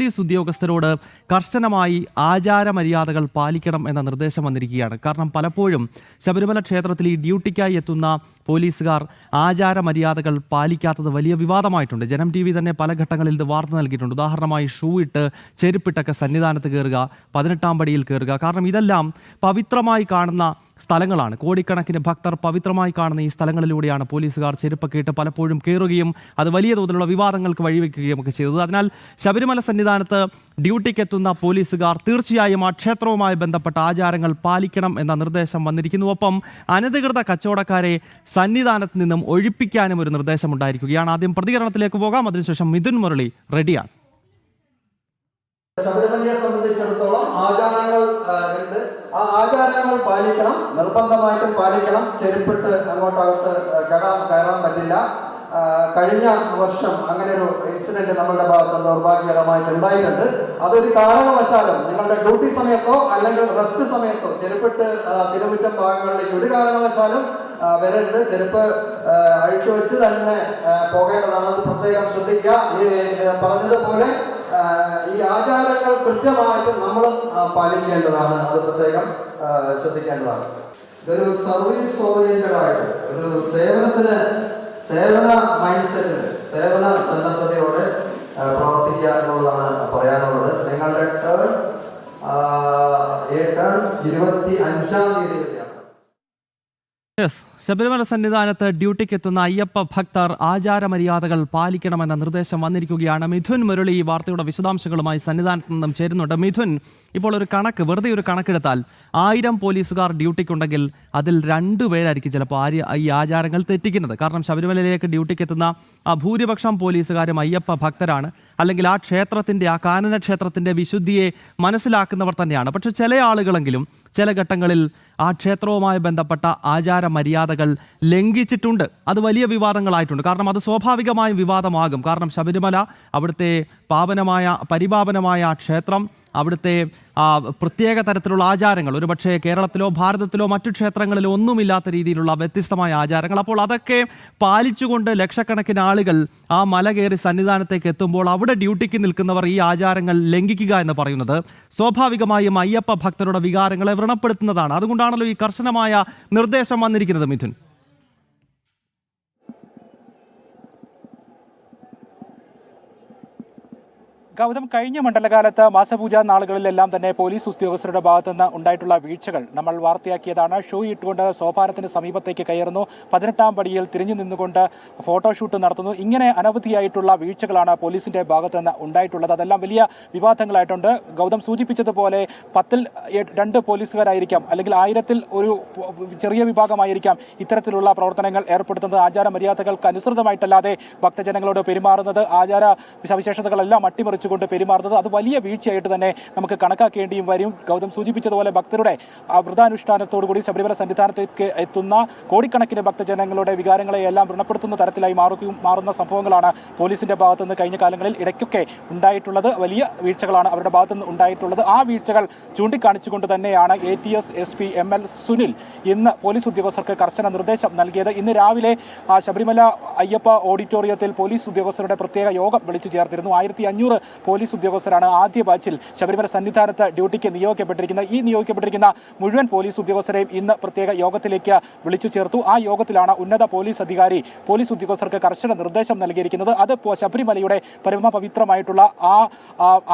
Police ഉദ്യോഗസ്ഥരോട് കർശനമായി ആചാരമര്യാദകൾ പാലിക്കണം എന്ന നിർദ്ദേശം വന്നിരിക്കുകയാണ്. കാരണം പലപ്പോഴും ശബരിമല ക്ഷേത്രത്തിൽ ഈ ഡ്യൂട്ടിക്കായി എത്തുന്ന പോലീസുകാർ ആചാരമര്യാദകൾ പാലിക്കാത്തത് വലിയ വിവാദമായിട്ടുണ്ട്. ജനം TV തന്നെ പല ഘട്ടങ്ങളിൽ ഇത് വാർത്ത നൽകിയിട്ടുണ്ട്. ഉദാഹരണമായി ഷൂ ഇട്ട് ചെരുപ്പിട്ടൊക്കെ സന്നിധാനത്ത് കയറുക, 18-ാം പടിയിൽ കയറുക. കാരണം ഇതെല്ലാം പവിത്രമായി കാണുന്ന സ്ഥലങ്ങളാണ്. കോടിക്കണക്കിന് ഭക്തർ പവിത്രമായി കാണുന്ന ഈ സ്ഥലങ്ങളിലൂടെയാണ് പോലീസുകാർ ചെരുപ്പൊക്കെ ഇട്ട് പലപ്പോഴും കയറുകയും അത് വലിയ തോതിലുള്ള വിവാദങ്ങൾക്ക് വഴിവെക്കുകയും ഒക്കെ ചെയ്തത്. അതിനാൽ ശബരിമല സന്നിധാനത്ത് ഡ്യൂട്ടിക്കെത്തുന്ന പോലീസുകാർ തീർച്ചയായും ആ ക്ഷേത്രവുമായി ബന്ധപ്പെട്ട ആചാരങ്ങൾ പാലിക്കണം എന്ന നിർദ്ദേശം വന്നിരിക്കുന്നു. ഒപ്പം അനധികൃത കച്ചവടക്കാരെ സന്നിധാനത്ത് നിന്നും ഒഴിപ്പിക്കാനും ഒരു നിർദ്ദേശമുണ്ടായിരിക്കുകയാണ്. ആദ്യം പ്രതികരണത്തിലേക്ക് പോകാം, അതിനുശേഷം മിഥുൻ മുരളി റെഡിയാണ്. ശബരിമലയെ സംബന്ധിച്ചിടത്തോളം ആചാരങ്ങൾ ഉണ്ട്. ആ ആചാരങ്ങൾ പാലിക്കണം, നിർബന്ധമായിട്ടും പാലിക്കണം. ചെരുപ്പിട്ട് അങ്ങോട്ടകത്ത് കയറാൻ പറ്റില്ല. കഴിഞ്ഞ വർഷം അങ്ങനെ ഒരു ഇൻസിഡന്റ് നമ്മളുടെ ഭാഗത്ത് ദൗർഭാഗ്യകരമായിട്ട് ഉണ്ടായിട്ടുണ്ട്. അതൊരു കാരണവശാലും നിങ്ങളുടെ ഡ്യൂട്ടി സമയത്തോ അല്ലെങ്കിൽ റെസ്റ്റ് സമയത്തോ ചെരുപ്പിട്ട് തിരുമുറ്റം ഭാഗങ്ങളിലേക്ക് ഒരു കാരണവശാലും വരരുത്. ചെരുപ്പ് അഴിച്ചു വെച്ച് തന്നെ പോകേണ്ടതാണ്. അത് പ്രത്യേകം ശ്രദ്ധിക്കുക. ഈ പറഞ്ഞതുപോലെ ഈ ആചാരങ്ങൾ കൃത്യമായിട്ട് നമ്മൾ പാലിക്കേണ്ടതാണ്. അത് പ്രത്യേകം ശ്രദ്ധിക്കേണ്ടതാണ്. ഇതൊരു സർവീസ് ഓറിയന്റഡ് ആയിട്ട് ഒരു സേവന മൈൻഡ് സെറ്റിൽ സേവന സന്നദ്ധതയോടെ പ്രവർത്തിക്കുക എന്നുള്ളതാണ് പറയാനുള്ളത്. നിങ്ങളുടെ ടേൺ 25-ാം തീയതി വരെയാണ്. ശബരിമല സന്നിധാനത്ത് ഡ്യൂട്ടിക്ക് എത്തുന്ന അയ്യപ്പ ഭക്തർ ആചാരമര്യാദകൾ പാലിക്കണമെന്ന നിർദ്ദേശം വന്നിരിക്കുകയാണ്. മിഥുൻ മുരളി ഈ വാർത്തയുടെ വിശദാംശങ്ങളുമായി സന്നിധാനത്ത് നിന്നും ചേരുന്നുണ്ട്. മിഥുൻ, ഇപ്പോൾ വെറുതെ ഒരു കണക്കെടുത്താൽ 1000 പോലീസുകാർ ഡ്യൂട്ടിക്കുണ്ടെങ്കിൽ അതിൽ 2 പേരായിരിക്കും ചിലപ്പോൾ ഈ ആചാരങ്ങൾ തെറ്റിക്കുന്നത്. കാരണം ശബരിമലയിലേക്ക് ഡ്യൂട്ടിക്ക് എത്തുന്ന ഭൂരിപക്ഷം പോലീസുകാരും അയ്യപ്പ ഭക്തരാണ്, അല്ലെങ്കിൽ ആ കാനന ക്ഷേത്രത്തിൻ്റെ വിശുദ്ധിയെ മനസ്സിലാക്കുന്നവർ തന്നെയാണ്. പക്ഷെ ചില ആളുകളെങ്കിലും ചില ഘട്ടങ്ങളിൽ ആ ക്ഷേത്രവുമായി ബന്ധപ്പെട്ട ആചാരമര്യാദകൾ ലംഘിച്ചിട്ടുണ്ട്. അത് വലിയ വിവാദങ്ങളായിട്ടുണ്ട്. കാരണം അത് സ്വാഭാവികമായും വിവാദമാകും. കാരണം ശബരിമല, അവിടുത്തെ പരിപാവനമായ ക്ഷേത്രം, അവിടുത്തെ പ്രത്യേക തരത്തിലുള്ള ആചാരങ്ങൾ, ഒരുപക്ഷെ കേരളത്തിലോ ഭാരതത്തിലോ മറ്റു ക്ഷേത്രങ്ങളിലോ ഒന്നുമില്ലാത്ത രീതിയിലുള്ള വ്യത്യസ്തമായ ആചാരങ്ങൾ. അപ്പോൾ അതൊക്കെ പാലിച്ചുകൊണ്ട് ലക്ഷക്കണക്കിന് ആളുകൾ ആ മല കയറി സന്നിധാനത്തേക്ക് എത്തുമ്പോൾ അവിടെ ഡ്യൂട്ടിക്ക് നിൽക്കുന്നവർ ഈ ആചാരങ്ങൾ ലംഘിക്കുക എന്ന് പറയുന്നത് സ്വാഭാവികമായും അയ്യപ്പ ഭക്തരുടെ വികാരങ്ങളെ വ്രണപ്പെടുത്തുന്നതാണ്. അതുകൊണ്ടാണല്ലോ ഈ കർശനമായ നിർദ്ദേശം വന്നിരിക്കുന്നത്. മിഥുൻ, ഗൗതം, കഴിഞ്ഞ മണ്ഡലകാലത്ത് മാസപൂജാ നാളുകളിലെല്ലാം തന്നെ പോലീസ് ഉദ്യോഗസ്ഥരുടെ ഭാഗത്തുനിന്ന് ഉണ്ടായിട്ടുള്ള വീഴ്ചകൾ നമ്മൾ വാർത്തയാക്കിയതാണ്. ഷൂ ഇട്ടുകൊണ്ട് സോപാനത്തിന് സമീപത്തേക്ക് കയറുന്നു, 18-ാം പടിയിൽ തിരിഞ്ഞു നിന്നുകൊണ്ട് ഫോട്ടോഷൂട്ട് നടത്തുന്നു. ഇങ്ങനെ അനവധിയായിട്ടുള്ള വീഴ്ചകളാണ് പോലീസിന്റെ ഭാഗത്തുനിന്ന് ഉണ്ടായിട്ടുള്ളത്. അതെല്ലാം വലിയ വിവാദങ്ങളായിട്ടുണ്ട്. ഗൗതം സൂചിപ്പിച്ചതുപോലെ 10-ൽ 2 പോലീസുകാരായിരിക്കാം, അല്ലെങ്കിൽ 1000-ൽ ഒരു ചെറിയ വിഭാഗമായിരിക്കാം ഇത്തരത്തിലുള്ള പ്രവർത്തനങ്ങൾ ഏർപ്പെടുത്തുന്നത്. ആചാരമര്യാദകൾക്ക് അനുസൃതമായിട്ടല്ലാതെ ഭക്തജനങ്ങളോട് പെരുമാറുന്നത്, ആചാര സവിശേഷതകളെല്ലാം അട്ടിമറിച്ചു കൊണ്ട് പെരുമാറുന്നത്, അത് വലിയ വീഴ്ചയായിട്ട് തന്നെ നമുക്ക് കണക്കാക്കേണ്ടിയും വരും. ഗൗതം സൂചിപ്പിച്ചതുപോലെ ഭക്തരുടെ വ്രതാനുഷ്ഠാനത്തോടുകൂടി ശബരിമല സന്നിധാനത്തേക്ക് എത്തുന്ന കോടിക്കണക്കിന് ഭക്തജനങ്ങളുടെ വികാരങ്ങളെ എല്ലാം വ്രണപ്പെടുത്തുന്ന തരത്തിലായി മാറുന്ന സംഭവങ്ങളാണ് പോലീസിന്റെ ഭാഗത്തുനിന്ന് കഴിഞ്ഞ കാലങ്ങളിൽ ഇടയ്ക്കൊക്കെ ഉണ്ടായിട്ടുള്ളത്. വലിയ വീഴ്ചകളാണ് അവരുടെ ഭാഗത്തുനിന്ന് ഉണ്ടായിട്ടുള്ളത്. ആ വീഴ്ചകൾ ചൂണ്ടിക്കാണിച്ചുകൊണ്ട് തന്നെയാണ് ATS SP ML സുനിൽ ഇന്ന് പോലീസ് ഉദ്യോഗസ്ഥർക്ക് കർശന നിർദ്ദേശം നൽകിയത്. ഇന്ന് രാവിലെ ശബരിമല അയ്യപ്പ ഓഡിറ്റോറിയത്തിൽ പോലീസ് ഉദ്യോഗസ്ഥരുടെ പ്രത്യേക യോഗം വിളിച്ചു ചേർത്തിരുന്നു. 1500 പോലീസ് ഉദ്യോഗസ്ഥരാണ് ആദ്യ ബാച്ചിൽ ശബരിമല സന്നിധാനത്ത് ഡ്യൂട്ടിക്ക് നിയോഗിക്കപ്പെട്ടിരിക്കുന്നത്. ഈ നിയോഗിക്കപ്പെട്ടിരിക്കുന്ന മുഴുവൻ പോലീസ് ഉദ്യോഗസ്ഥരെയും ഇന്ന് പ്രത്യേക യോഗത്തിലേക്ക് വിളിച്ചു ചേർത്തു. ആ യോഗത്തിലാണ് ഉന്നത പോലീസ് അധികാരി പോലീസ് ഉദ്യോഗസ്ഥർക്ക് കർശന നിർദ്ദേശം നൽകിയിരിക്കുന്നത്. അത് ശബരിമലയുടെ പരമപവിത്രമായിട്ടുള്ള ആ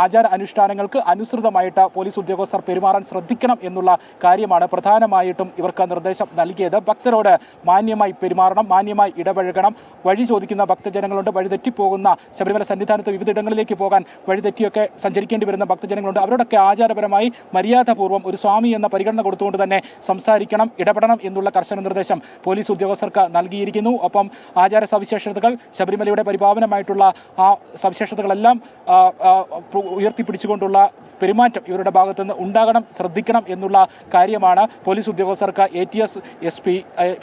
ആചാര അനുഷ്ഠാനങ്ങൾക്ക് അനുസൃതമായിട്ട് പോലീസ് ഉദ്യോഗസ്ഥർ പെരുമാറാൻ ശ്രദ്ധിക്കണം എന്നുള്ള കാര്യമാണ് പ്രധാനമായിട്ടും ഇവർക്ക് നിർദ്ദേശം നൽകിയത്. ഭക്തരോട് മാന്യമായി പെരുമാറണം, മാന്യമായി ഇടപഴകണം. വഴി ചോദിക്കുന്ന ഭക്തജനങ്ങളുണ്ട്, വഴിതെറ്റിപ്പോകുന്ന ശബരിമല സന്നിധാനത്ത് വിവിധയിടങ്ങളിലേക്ക് പോകാൻ വഴിതെറ്റിയൊക്കെ സഞ്ചരിക്കേണ്ടി വരുന്ന ഭക്തജനങ്ങളുണ്ട്. അവരോടൊക്കെ ആചാരപരമായി മര്യാദപൂർവ്വം ഒരു സ്വാമി എന്ന പരിഗണന കൊടുത്തുകൊണ്ട് തന്നെ സംസാരിക്കണം, ഇടപെടണം എന്നുള്ള കർശന നിർദ്ദേശം പോലീസ് ഉദ്യോഗസ്ഥർക്ക് നൽകിയിരിക്കുന്നു. ഒപ്പം ആചാര സവിശേഷതകൾ, ശബരിമലയുടെ പരിപാവനമായിട്ടുള്ള ആ സവിശേഷതകളെല്ലാം ഉയർത്തിപ്പിടിച്ചുകൊണ്ടുള്ള പെരുമാറ്റം ഇവരുടെ ഭാഗത്തുനിന്ന് ഉണ്ടാകണം, ശ്രദ്ധിക്കണം എന്നുള്ള കാര്യമാണ് പോലീസ് ഉദ്യോഗസ്ഥർക്ക് ATS SP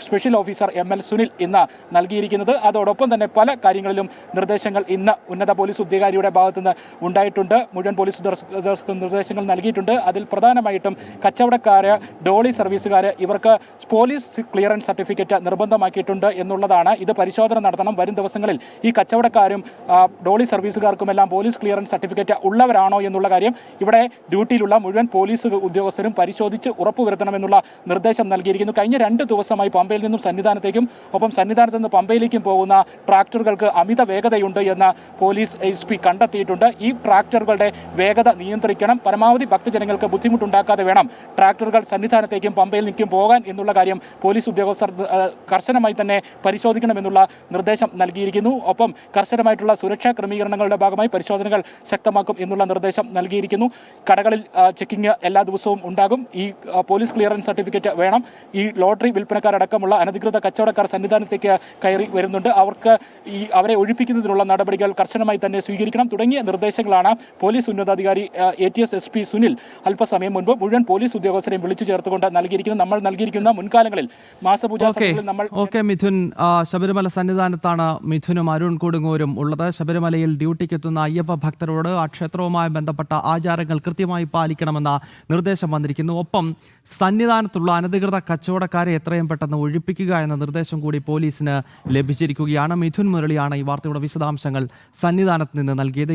special officer ML Sunil ഇന്ന് നൽകിയിരിക്കുന്നത്. അതോടൊപ്പം തന്നെ പല കാര്യങ്ങളിലും നിർദ്ദേശങ്ങൾ ഇന്ന് ഉന്നത പോലീസ് ഉദ്യോഗാരിയുടെ ഭാഗത്തുനിന്ന് ഉണ്ടായിട്ടുണ്ട്. മുഴുവൻ പോലീസ് ഉദ്യോഗസ്ഥർക്കും നിർദ്ദേശങ്ങൾ നൽകിയിട്ടുണ്ട്. അതിൽ പ്രധാനമായിട്ടും കച്ചവടക്കാര്, ഡോളി സർവീസുകാർ ഇവർക്ക് പോലീസ് ക്ലിയറൻസ് സർട്ടിഫിക്കറ്റ് നിർബന്ധമാക്കിയിട്ടുണ്ട് എന്നുള്ളതാണ്. ഇത് പരിശോധന നടത്തണം. വരും ദിവസങ്ങളിൽ ഈ കച്ചവടക്കാരും ഡോളി സർവീസുകാർക്കുമെല്ലാം പോലീസ് ക്ലിയറൻസ് സർട്ടിഫിക്കറ്റ് ഉള്ളവരാണോ എന്നുള്ള കാര്യം ഇവിടെ ഡ്യൂട്ടിയിലുള്ള മുഴുവൻ പോലീസ് ഉദ്യോഗസ്ഥരും പരിശോധിച്ച് ഉറപ്പുവരുത്തണമെന്നുള്ള നിർദ്ദേശം നൽകിയിരിക്കുന്നു. കഴിഞ്ഞ 2 ദിവസമായി പമ്പയിൽ നിന്നും സന്നിധാനത്തേക്കും ഒപ്പം സന്നിധാനത്ത് നിന്ന് പമ്പയിലേക്കും പോകുന്ന ട്രാക്ടറുകൾക്ക് അമിത വേഗതയുണ്ട് എന്ന് പോലീസ് SP കണ്ടെത്തിയിട്ടുണ്ട്. ഈ ട്രാക്ടറുകളുടെ വേഗത നിയന്ത്രിക്കണം. പരമാവധി ഭക്തജനങ്ങൾക്ക് ബുദ്ധിമുട്ടുണ്ടാക്കാതെ വേണം ട്രാക്ടറുകൾ സന്നിധാനത്തേക്കും പമ്പയിലേക്കും പോകാൻ എന്നുള്ള കാര്യം പോലീസ് ഉദ്യോഗസ്ഥർ കർശനമായി തന്നെ പരിശോധിക്കണമെന്നുള്ള നിർദ്ദേശം നൽകിയിരിക്കുന്നു. ഒപ്പം കർശനമായിട്ടുള്ള സുരക്ഷാ ക്രമീകരണങ്ങളുടെ ഭാഗമായി പരിശോധനകൾ ശക്തമാക്കും എന്നുള്ള നിർദ്ദേശം നൽകിയിരിക്കുന്നു. കടകളിൽ ചെക്കിംഗ് എല്ലാ ദിവസവും ഉണ്ടാകും. ഈ പോലീസ് ക്ലിയറൻസ് സർട്ടിഫിക്കറ്റ് വേണം. ഈ ലോട്ടറി വിൽപ്പനക്കാരടക്കമുള്ള അനധികൃത കച്ചവടക്കാർ സന്നിധാനത്തേക്ക് കയറി വരുന്നുണ്ട്. അവരെ ഒഴിപ്പിക്കുന്നതിനുള്ള നടപടികൾ കർശനമായി തന്നെ സ്വീകരിക്കണം തുടങ്ങിയ നിർദ്ദേശങ്ങളാണ് പോലീസ് ഉന്നതാധികാരി ATS SP സുനിൽ അല്പസമയം മുൻപ് മുഴുവൻ പോലീസ് ഉദ്യോഗസ്ഥരെയും വിളിച്ചു ചേർത്തുകൊണ്ട് നമ്മൾ നൽകിയിരിക്കുന്ന മുൻകാലങ്ങളിൽ മാസപൂജ മിഥുൻ, ശബരിമല സന്നിധാനത്താണ് മിഥുനും അരുൺ കൊടുങ്ങൂരും ഉള്ളത്. ശബരിമലയിൽ ഡ്യൂട്ടിക്കെത്തുന്ന അയ്യപ്പ ഭക്തരോട് ആ ക്ഷേത്രവുമായി ബന്ധപ്പെട്ട ആചാരങ്ങൾ കൃത്യമായി പാലിക്കണമെന്ന നിർദ്ദേശം വന്നിരിക്കുന്നു. ഒപ്പം സന്നിധാനത്തുള്ള അനധികൃത കച്ചവടക്കാരെ എത്രയും പെട്ടെന്ന് ഒഴിപ്പിക്കുക എന്ന നിർദ്ദേശം കൂടി പോലീസിന് ലഭിച്ചിരിക്കുകയാണ്. മിഥുൻ മുരളിയാണ് ഈ വാർത്തയുടെ വിശദാംശങ്ങൾ സന്നിധാനത്ത് നിന്ന് നൽകിയത്.